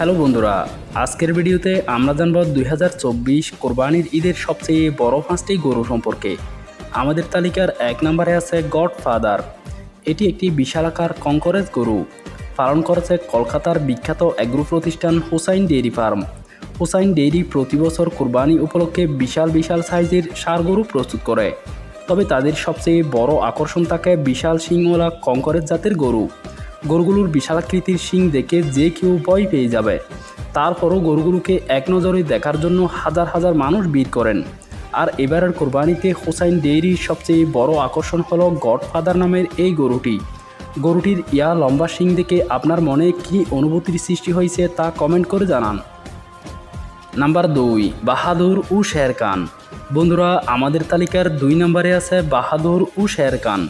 Hello বন্ধুরা, আজকের ভিডিওতে আমরা জানব 2024 কোরবানির ঈদের সবচেয়ে বড় 5টি গরু সম্পর্কে। আমাদের তালিকার 1 নম্বরে আছে গডফাদার। এটি একটি বিশালাকার কঙ্করেজ গরু। পালন করেছে কলকাতার বিখ্যাত এগ্রো প্রতিষ্ঠান Hussain dairy farm. Hussain dairy প্রতি বছর কোরবানি উপলক্ষে বিশাল সাইজের ষাঁড় গরু প্রস্তুত করে। তবে তাদের সবচেয়ে বড় আকর্ষণ থাকে বিশাল শিংওয়ালা কঙ্করেজ জাতের গরু। গরুগুলোর বিশালাকৃতির শিং দেখে যে কেউ ভয় পেয়ে যাবে। তারপরও গরুগুলোকে এক নজরে দেখার জন্য হাজার মানুষ ভিড় করেন। আর এবারের কোরবানিতে হুসাইন ডেইরির সবচেয়ে বড় আকর্ষণ হলো গডফাদার নামের এই গরুটি। গরুটির লম্বা শিং দেখে আপনার মনে কী অনুভূতির সৃষ্টি হয়েছে তা কমেন্ট করে জানান। নাম্বার 2, বাহাদুর ও শের খান। বন্ধুরা, আমাদের তালিকার 2 নম্বরে আছে বাহাদুর ও শের খান।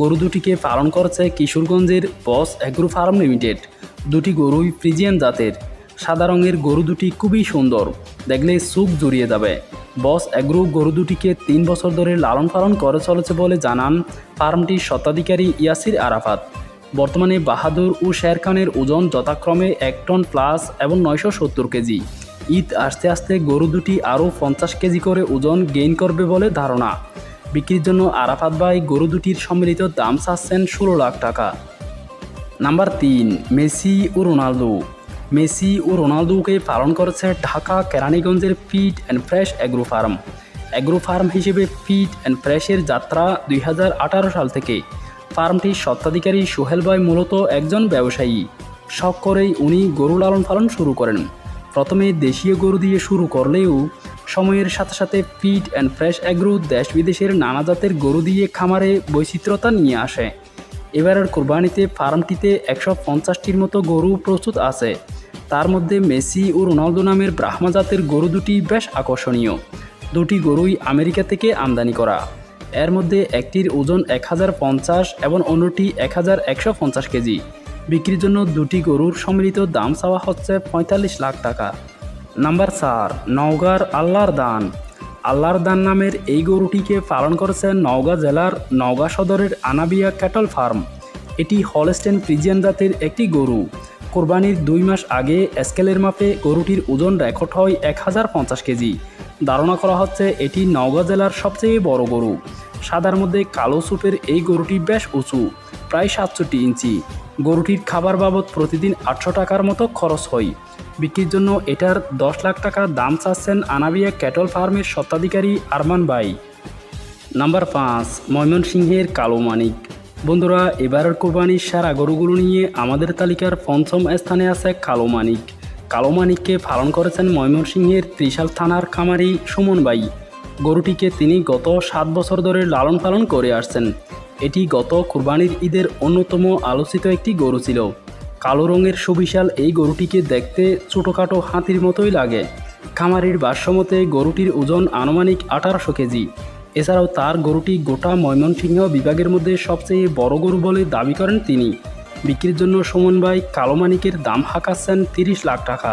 গরু দুটিকে পালন করেছে কিশোরগঞ্জের বস এগ্রো ফার্ম লিমিটেড। দুটি গরুই ফ্রিজিয়ান জাতের। সাদা রঙের গরু দুটি খুবই সুন্দর, দেখলে চোখ জুড়িয়ে যাবে। বস এগ্রো গরু দুটিকে 3 বছর ধরে লালন পালন করে চলেছে বলে জানান ফার্মটির স্বত্বাধিকারী ইয়াসির আরাফাত। বর্তমানে বাহাদুর ও শের খানের ওজন যথাক্রমে 1 টন প্লাস এবং 970 কেজি। ঈদ আস্তে আস্তে গরু দুটি আরও 50 কেজি করে ওজন গেইন করবে বলে ধারণা। বিক্রির জন্য আরাফাত ভাই গরু দুটির সম্মিলিত দাম চাচ্ছেন 16 লাখ টাকা। নাম্বার 3, মেসি ও রোনালদো। মেসি ও রোনালদোকে পালন করেছে ঢাকা কেরানীগঞ্জের fit and fresh agro farm. Agro farm হিসেবে ফিট অ্যান্ড ফ্রেশের যাত্রা 2018 সাল থেকে। ফার্মটির স্বত্বাধিকারী সোহেল ভাই মূলত একজন ব্যবসায়ী। শখ করেই উনি গরু লালন পালন শুরু করেন। প্রথমে দেশীয় গরু দিয়ে শুরু করলেও সময়ের সাথে সাথে ফিট অ্যান্ড ফ্রেশ এগ্রো দেশ বিদেশের নানা জাতের গরু দিয়ে খামারে বৈচিত্র্যতা নিয়ে আসে। এবারের কোরবানিতে ফার্মটিতে 150টির মতো গরু প্রস্তুত আছে। তার মধ্যে মেসি ও রোনালদো নামের ব্রাহ্মা জাতের গরু দুটি বেশ আকর্ষণীয়। দুটি গরুই আমেরিকা থেকে আমদানি করা। এর মধ্যে একটির ওজন 1050 এবং অন্যটি 1150 কেজি। বিক্রির জন্য দুটি গরুর সম্মিলিত দাম চাওয়া হচ্ছে 45 লাখ টাকা। নাম্বার 4, নওগাঁর আল্লাহর দান। আল্লাহর দান নামের এই গরুটিকে পালন করেছে নওগাঁ জেলার নওগাঁ সদরের আনাবিয়া ক্যাটল ফার্ম। এটি হলস্টেইন ফ্রিজিয়ান জাতের একটি গরু। কোরবানির 2 মাস আগে স্কেলের মাপে গরুটির ওজন রেকর্ড হয় 1050 কেজি। ধারণা করা হচ্ছে এটি নওগাঁ জেলার সবচেয়ে বড় গরু। সাদার মধ্যে কালো সুপের এই গরুটি বেশ উঁচু, প্রায় 67 ইঞ্চি। গরুটির খাবার বাবদ প্রতিদিন 800 টাকার মতো খরচ হয়। বিক্রির জন্য এটার 10 লাখ টাকা দাম চাচ্ছেন আনাবিয়া ক্যাটল ফার্মের স্বত্বাধিকারী আরমান ভাই। নাম্বার 5, ময়মনসিংহের কালো মানিক। বন্ধুরা, এবারের কোরবানির সেরা গরুগুলো নিয়ে আমাদের তালিকার 5ম স্থানে আছে কালো মানিক। কালো মানিককে পালন করেছেন ময়মনসিংহের ত্রিশাল থানার খামারি সুমন ভাই। গরুটিকে তিনি গত 7 বছর ধরে লালন পালন করে আসছেন। এটি গত কোরবানির ঈদের অন্যতম আলোচিত একটি গরু ছিল। কালো রঙের সুবিশাল এই গরুটিকে দেখতে ছোটোখাটো হাতির মতোই লাগে। খামারির ভাষ্যমতে গরুটির ওজন আনুমানিক 1800 কেজি। এছাড়াও তার গরুটি গোটা ময়মনসিংহ বিভাগের মধ্যে সবচেয়ে বড় গরু বলে দাবি করেন তিনি। বিক্রির জন্য সুমন ভাই কালো মানিকের দাম হাঁকাচ্ছেন 30 লাখ টাকা।